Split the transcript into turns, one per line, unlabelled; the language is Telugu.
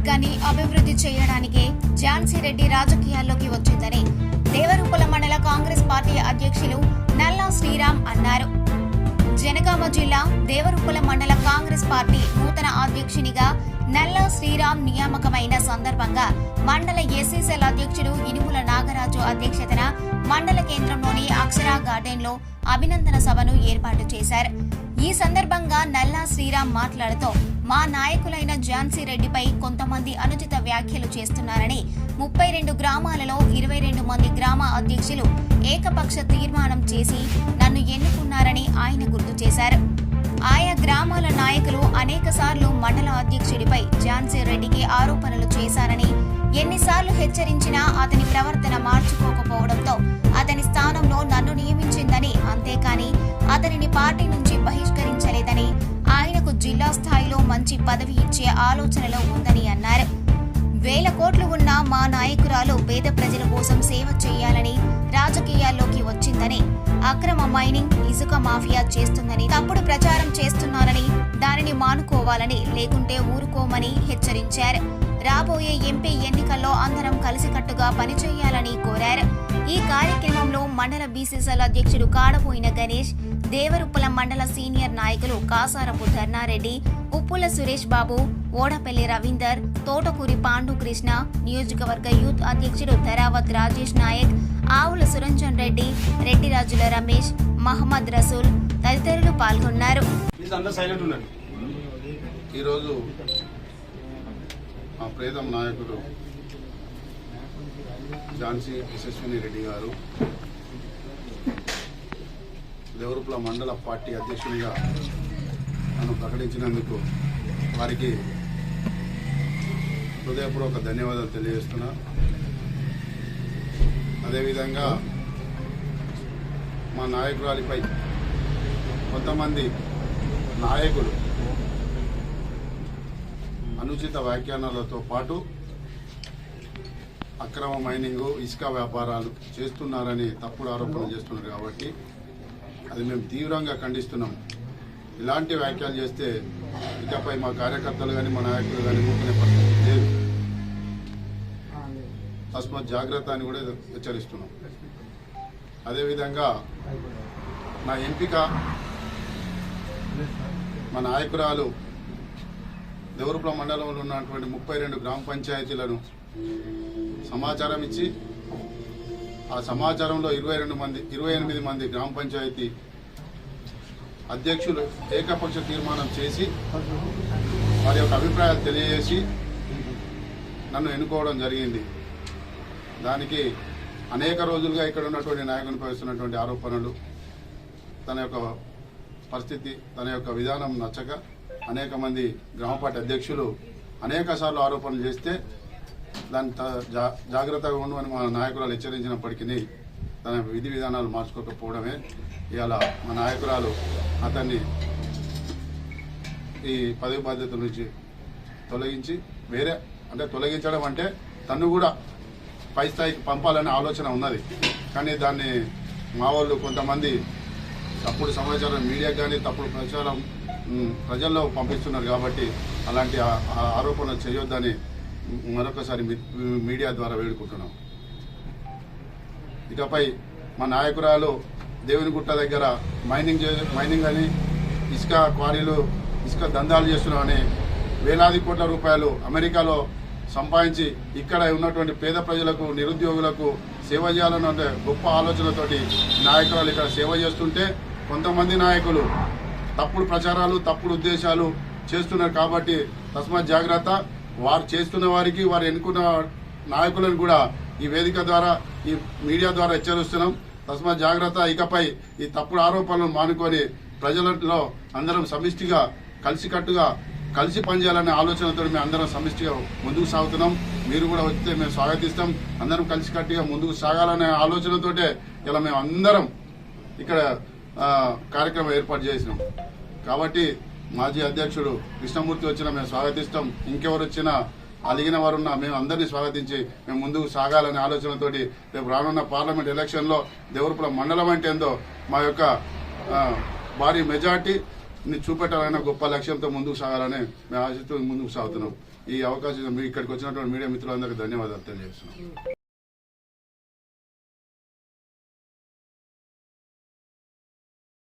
నియోజకవర్గాన్ని అభివృద్ధి చేయడానికే ఝాన్సీ రెడ్డి రాజకీయాల్లోకి వచ్చిందని దేవరూపల మండల కాంగ్రెస్ పార్టీ అధ్యక్షులు నల్లా శ్రీరామ్ అన్నారు. జనగామ జిల్లా దేవరూపల మండల కాంగ్రెస్ పార్టీ నూతన అధ్యక్షునిగా నల్లా శ్రీరామ్ నియామకమైన సందర్భంగా మండల ఎస్సీసీఎల్ అధ్యక్షుడు ఇనుముల నాగరాజు అధ్యక్షతన మండల కేంద్రంలోని అక్షరా గార్డెన్ లో అభినందన సభను ఏర్పాటు చేశారు. ఈ సందర్భంగా నల్లా శ్రీరామ్ మాట్లాడుతూ మా నాయకులైన ఝాన్సీ రెడ్డిపై కొంతమంది అనుచిత వ్యాఖ్యలు చేస్తున్నారని 32 గ్రామాలలో 22 మంది గ్రామ అధ్యక్షులు ఏకపక్ష తీర్మానం చేసి నన్ను ఎన్నుకున్నారని ఆయన గుర్తు చేశారు. ఆయా గ్రామాల నాయకులు అనేకసార్లు మండల అధ్యక్షుడిపై ఝాన్సీ రెడ్డికి ఆరోపణలు చేశారని, ఎన్నిసార్లు హెచ్చరించినా అతని ప్రవర్తన మార్చుకోకపోవడంతో అతని స్థానంలో నన్ను నియమించిందని, అంతేకాని అతనిని పార్టీ నుంచి బహిష్కరించలేదని, ఆయనకు జిల్లా స్థాయిలో మంచి పదవి ఇచ్చే ఆలోచనలో ఉందని అన్నారు. 1000 కోట్లు ఉన్న మా నాయకురాలు పేద ప్రజల కోసం సేవ చేయాలని రాజకీయాల్లోకి వచ్చిందని, అక్రమ మైనింగ్, ఇసుక మాఫియా చేస్తుందని, తప్పుడు ప్రచారం చేస్తున్నారని, దానిని మానుకోవాలని, లేకుంటే ఊరుకోమని హెచ్చరించారు. రాబోయే ఎంపీ ఎన్నికల్లో అందరం కలిసికట్టుగా పనిచేయాలని కోరారు. ఈ కార్యక్రమంలో మండల బీసీసీఎల్ అధ్యక్షుడు కాడపోయిన గణేష్, దేవరుప్పల మండల సీనియర్ నాయకులు కాసారపు ధర్నారెడ్డి, ఉప్పుల సురేష్ బాబు, ఓడపల్లి రవీందర్, తోటకూరి పాండు కృష్ణ, నియోజకవర్గ యూత్ అధ్యక్షుడు ధరావత్ రాజేష్ నాయక్, ఆవుల సురంజన్ రెడ్డి, రెడ్డిరాజుల రమేష్, మహమ్మద్ రసూల్ తదితరులు పాల్గొన్నారు.
ఈరోజు మా ప్రేతం నాయకుడు ఝాన్సీ యశస్విని రెడ్డి గారు దేవరూపల మండల పార్టీ అధ్యక్షునిగా నన్ను ప్రకటించినందుకు వారికి హృదయపూర్వక ధన్యవాదాలు తెలియజేస్తున్నా. అదేవిధంగా మా నాయకురాలిపై కొంతమంది నాయకులు అనుచిత వ్యాఖ్యానాలతో పాటు అక్రమ మైనింగ్, ఇసుక వ్యాపారాలు చేస్తున్నారని తప్పుడు ఆరోపణలు చేస్తున్నారు. కాబట్టి అది మేము తీవ్రంగా ఖండిస్తున్నాం. ఇలాంటి వ్యాఖ్యలు చేస్తే ఇకపై మా కార్యకర్తలు కానీ మా నాయకులు కానీ ఊరుకునే పరిస్థితి లేదు. తస్మాత్ జాగ్రత్త అని కూడా హెచ్చరిస్తున్నాం. అదేవిధంగా నా ఎంపిక మా నాయకురాలు దేవరూపల మండలంలో ఉన్నటువంటి 32 గ్రామ పంచాయతీలను సమాచారం ఇచ్చి ఆ సమాచారంలో 28 మంది గ్రామ పంచాయతీ అధ్యక్షులు ఏకపక్ష తీర్మానం చేసి వారి యొక్క అభిప్రాయాలు తెలియజేసి నన్ను ఎన్నుకోవడం జరిగింది. దానికి అనేక రోజులుగా ఇక్కడ ఉన్నటువంటి నాయకునిపై వస్తున్నటువంటి ఆరోపణలు, తన యొక్క పరిస్థితి, తన యొక్క విధానం నచ్చక అనేక మంది గ్రామ పార్టీ అధ్యక్షులు అనేక సార్లు ఆరోపణలు చేస్తే దాన్ని జాగ్రత్తగా ఉండమని మా నాయకురాలు హెచ్చరించినప్పటికీ తన విధి విధానాలు మార్చుకోకపోవడమే ఇవాళ మా నాయకురాలు అతన్ని ఈ పదవి బాధ్యతల నుంచి తొలగించి తొలగించడం అంటే తను కూడా పై స్థాయికి పంపాలనే ఆలోచన ఉన్నది. కానీ దాన్ని మా వాళ్ళు కొంతమంది తప్పుడు సమాచారం మీడియాకి కానీ తప్పుడు ప్రచారం ప్రజల్లో పంపిస్తున్నారు. కాబట్టి అలాంటి ఆరోపణలు చేయొద్దని మరొకసారి మీడియా ద్వారా వేడుకుంటున్నాం. ఇకపై మా నాయకురాలు దేవునిగుట్ట దగ్గర మైనింగ్ అని, ఇసుక క్వారీలు, ఇసుక దందాలు చేస్తున్నామని వేలాది కోట్ల రూపాయలు అమెరికాలో సంపాదించి ఇక్కడ ఉన్నటువంటి పేద ప్రజలకు, నిరుద్యోగులకు సేవ చేయాలన్న గొప్ప ఆలోచనతోటి నాయకురాలు ఇక్కడ సేవ చేస్తుంటే కొంతమంది నాయకులు తప్పుడు ప్రచారాలు, తప్పుడు ఉద్దేశాలు చేస్తున్నారు. కాబట్టి తస్మాత్ జాగ్రత్త. వారు చేస్తున్న వారికి, వారు ఎన్నుకున్న నాయకులను కూడా ఈ వేదిక ద్వారా, ఈ మీడియా ద్వారా హెచ్చరిస్తున్నాం. తస్మాత్ జాగ్రత్త. ఇకపై ఈ తప్పుడు ఆరోపణలను మానుకొని ప్రజలలో అందరం సమిష్టిగా, కలిసికట్టుగా, కలిసి పనిచేయాలనే ఆలోచనతో మేము అందరం సమిష్టిగా ముందుకు సాగుతున్నాం. మీరు కూడా వస్తే మేము స్వాగతిస్తాం. అందరం కలిసికట్టుగా ముందుకు సాగాలనే ఆలోచనతోటే ఇలా మేము అందరం ఇక్కడ కార్యక్రమం ఏర్పాటు చేసినాం. కాబట్టి మాజీ అధ్యక్షుడు కృష్ణమూర్తి వచ్చినా మేము స్వాగతిస్తాం. ఇంకెవరు వచ్చినా, అలిగిన వారున్నా మేము అందరినీ స్వాగతించి మేము ముందుకు సాగాలనే ఆలోచనతోటి రేపు రానున్న పార్లమెంట్ ఎలక్షన్లో దేవరూపల మండలం అంటే ఏందో మా యొక్క భారీ మెజార్టీని చూపెట్టాలనే గొప్ప లక్ష్యంతో ముందుకు సాగాలని మేము ఆశిస్తూ ముందుకు సాగుతున్నాం. ఈ అవకాశం మీ ఇక్కడికి వచ్చినటువంటి మీడియా మిత్రులందరికీ ధన్యవాదాలు తెలియజేస్తున్నాను.